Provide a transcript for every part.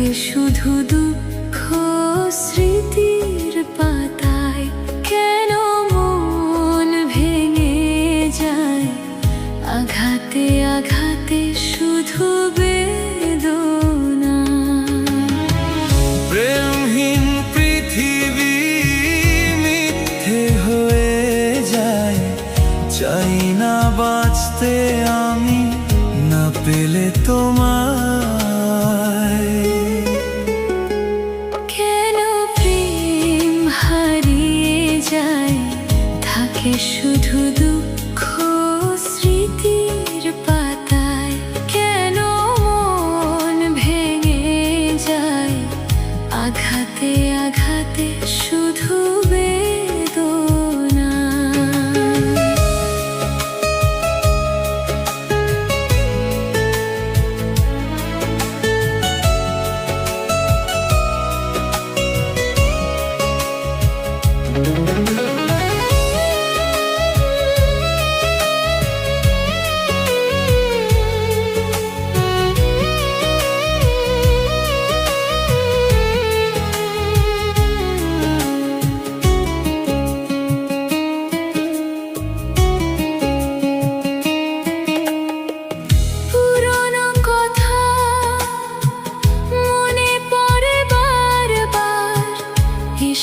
থাকে শুধু দুঃখ স্মৃতির পাতায়। কেন মন ভেঙে যায় আঘাতে আঘাতে শুধু বেদনা। প্রেমহীন পৃথিবী মিথ্যে হয়ে যায়, চাই না বাঁচতে আমি না পেলে তোমায়। কেন প্রেম হারিয়ে যায় থাকে শুধু দুঃখ স্মৃতির পাতায়। কেন মন ভেঙে যায় আঘাতে আঘাতে শুধু বেদনা।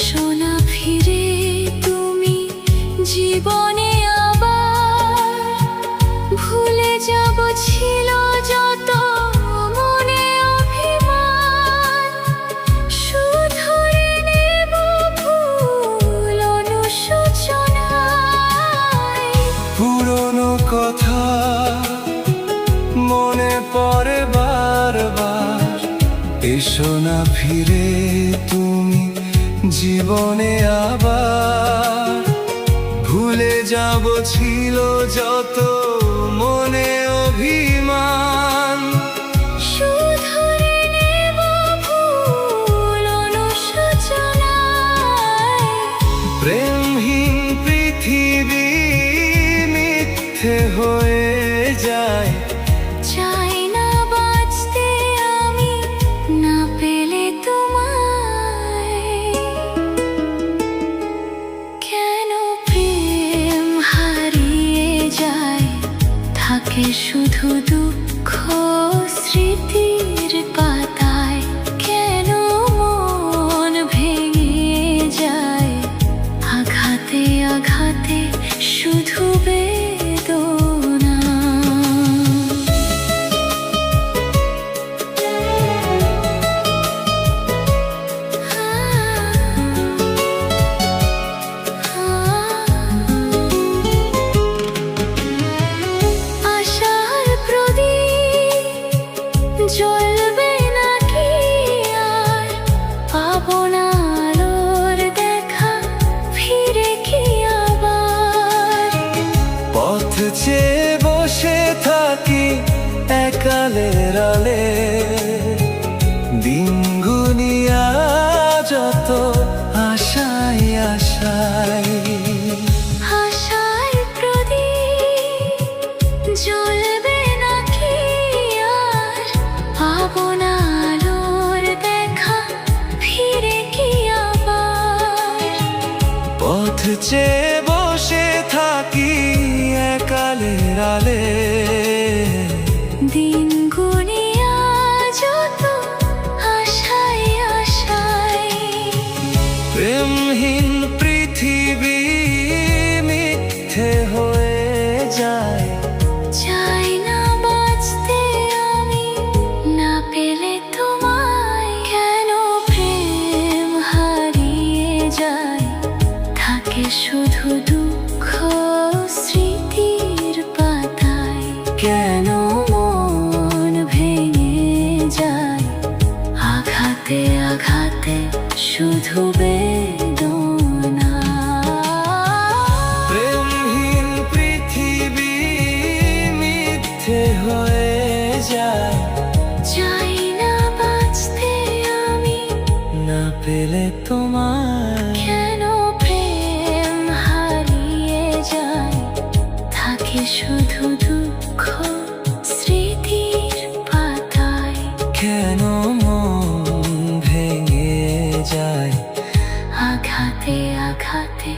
শোনা ফিরে তুমি জীবনে আবার, ভুলে যাব ছিল যত মনে অভিমান। শুধরে নেব ভুল অনুশোচনায়। পুরনো কথা মনে পড়ে বারবার, এসো না ফিরে তুমি জীবনে আবার। ভুলে যাব ছিল যত মনে অভিমান। শুধরে নেব ভুল অনুশোচনায়। প্রেমহীন পৃথিবী মিথ্যে হয়ে যায়, চাই না বাঁচতে আমি না পেলে তোমায়। কেন প্রেম হারিয়ে যায় থাকে শুধু দুঃখ স্মৃতির পাতায়। কেন মন ভেঙে যায় আঘাতে আঘাতে শুধু বেদনা। আশার প্রদীপ জ্বলবে নাকি আর, পাবো না আলোর দেখা ফিরে কি আবার। পথ চেয়ে বসে থাকি একালের আলে, দিন গুনিয়া যত আশায় আশায়। আশার প্রদীপ জ্বলবে নাকি আর, পাবো না আলোর দেখা ফিরে কি আবার। পথ চেয়ে বসে থাকি একালের আলে, দিন গুনিয়া যত আশায় আশায়। প্রেমহীন পৃথিবী মিথ্যে হয়ে যায়, চাই না বাঁচতে আমি না পেলে তোমায়। কেন প্রেম হারিয়ে যায় থাকে শুধু দুঃখ স্মৃতির পাতায়। কেন মন ভেঙে যায় আঘাতে আঘাতে শুধু বেদনা। প্রেমহীন পৃথিবী মিথ্যে হয়ে যায়, চাই না বাঁচতে আমি না পেলে তোমায়। কেন প্রেম হারিয়ে যায় থাকে শুধু দুঃখ স্মৃতির পাতায়। কেন মন আঘাতে